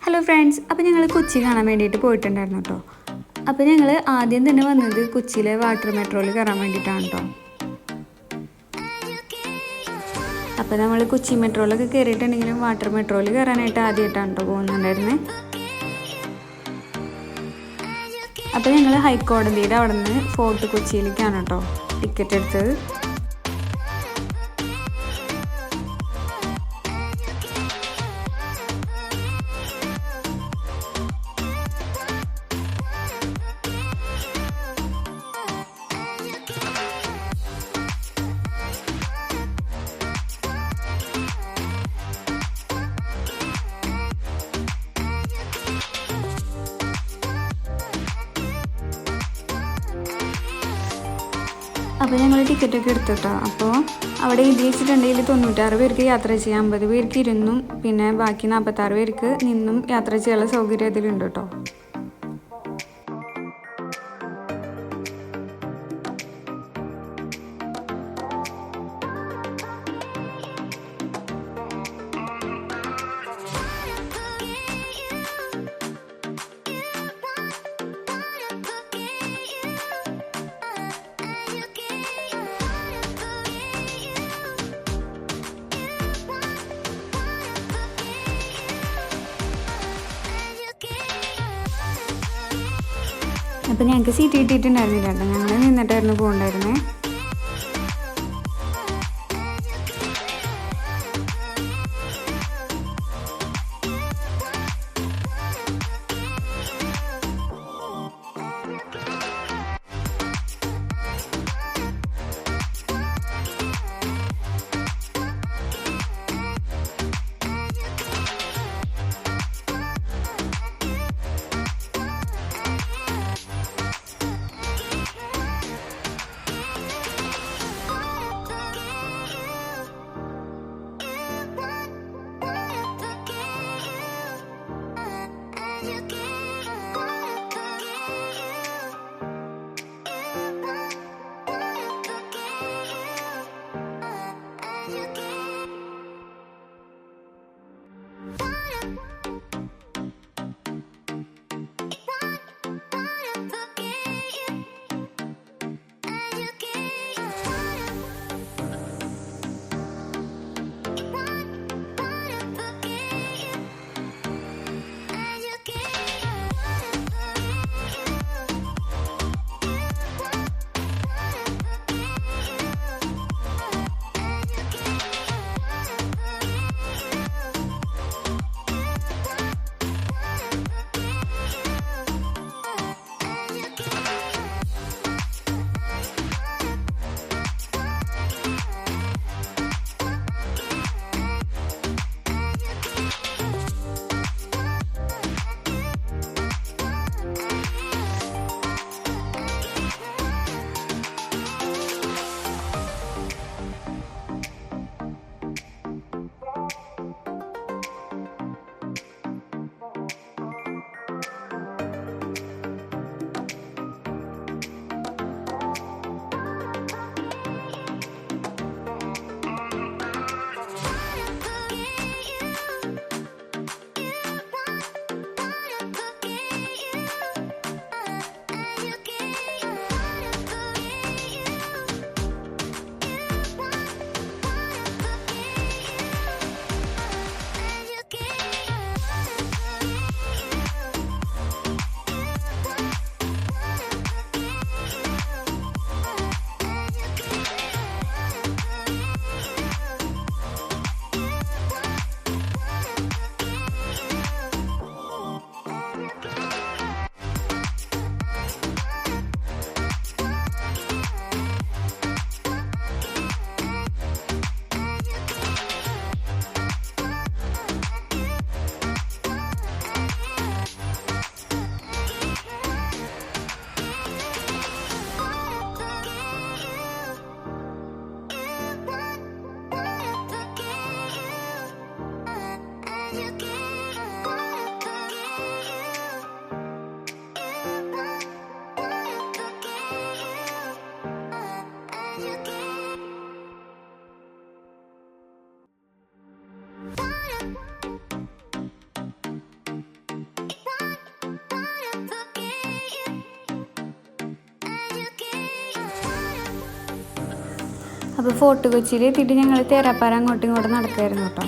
Hello friends, അപ്പോൾ ഞങ്ങൾ കൊച്ചി കാണാൻ വേണ്ടിയിട്ട് പോയിട്ടുണ്ടായിരുന്നു കേട്ടോ. അപ്പോൾ ഞങ്ങൾ ആദ്യം തന്നെ വന്നത് കൊച്ചിയിലെ വാട്ടർ മെട്രോയിൽ കയറാൻ വേണ്ടിയിട്ടാണ് കേട്ടോ. അപ്പോൾ നമ്മൾ കൊച്ചി മെട്രോയിലൊക്കെ കയറിയിട്ടുണ്ടെങ്കിലും വാട്ടർ മെട്രോയിൽ കയറാനായിട്ട് ആദ്യമായിട്ടാണ് കേട്ടോ പോകുന്നുണ്ടായിരുന്നത്. അപ്പോൾ ഞങ്ങൾ ഹൈക്കോടതിയുടെ അവിടെ നിന്ന് ഫോർട്ട് കൊച്ചിയിലേക്കാണ് കേട്ടോ ടിക്കറ്റ് എടുത്തത്. അപ്പോൾ ഞങ്ങൾ ടിക്കറ്റൊക്കെ എടുത്തിട്ടോ. അപ്പോൾ അവിടെ എഴുതി വെച്ചിട്ടുണ്ടെങ്കിൽ 96 പേർക്ക് യാത്ര ചെയ്യാം, 50 പേർക്ക് ഇരുന്നും പിന്നെ ബാക്കി 46 പേർക്ക് നിന്നും യാത്ര ചെയ്യാനുള്ള സൗകര്യം ഇതിലുണ്ട് കേട്ടോ. അപ്പോൾ ഞങ്ങൾക്ക് സീറ്റ് കിട്ടിയിട്ടുണ്ടായിരുന്നില്ല കേട്ടോ, ഞങ്ങൾ നിന്നിട്ടായിരുന്നു പോകണ്ടായിരുന്നേ. അപ്പോൾ ഫോർട്ട് കൊച്ചിയിൽ എത്തിയിട്ട് ഞങ്ങൾ തേരാപ്പാറ അങ്ങോട്ടും ഇങ്ങോട്ടും നടക്കുമായിരുന്നു കേട്ടോ.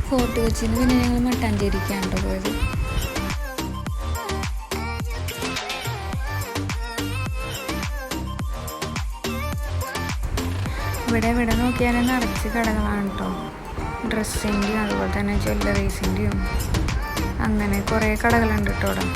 ഫോർട്ട് കൊച്ചിയിൽ പിന്നെ ഞങ്ങൾ മട്ടാഞ്ചേരിക്കാണ് പോയത്. ഇവിടെ നോക്കിയാൽ നിറച്ച് കടകളാണ് കേട്ടോ. ഡ്രസ്സിൻ്റെയും അതുപോലെ തന്നെ ജ്വല്ലറീസിൻ്റെയും അങ്ങനെ കുറേ കടകളുണ്ട് കേട്ടോ ഇവിടെ.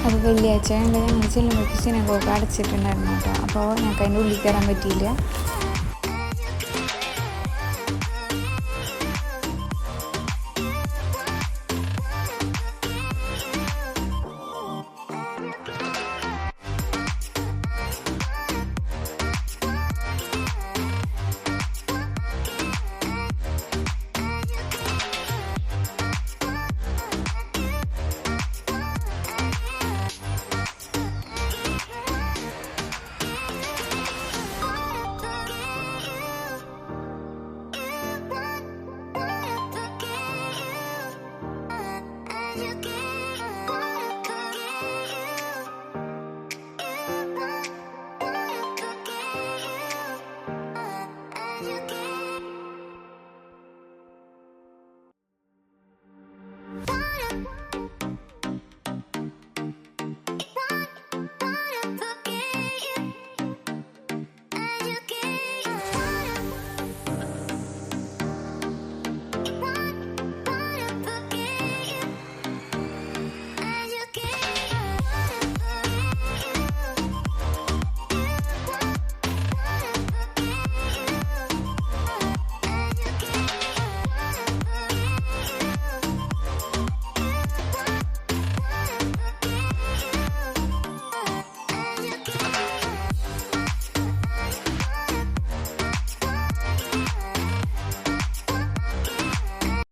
അപ്പോൾ വെള്ളിയാഴ്ച ഉണ്ട് ഞങ്ങൾ ചെല്ലുമ്പോഴേക്ക് സിനഗോഗ അടച്ചിട്ടുണ്ടായിരുന്നു കേട്ടോ. അപ്പോൾ ഞങ്ങൾക്ക് അതിൻ്റെ ഉള്ളിൽ കയറാൻ പറ്റിയില്ല.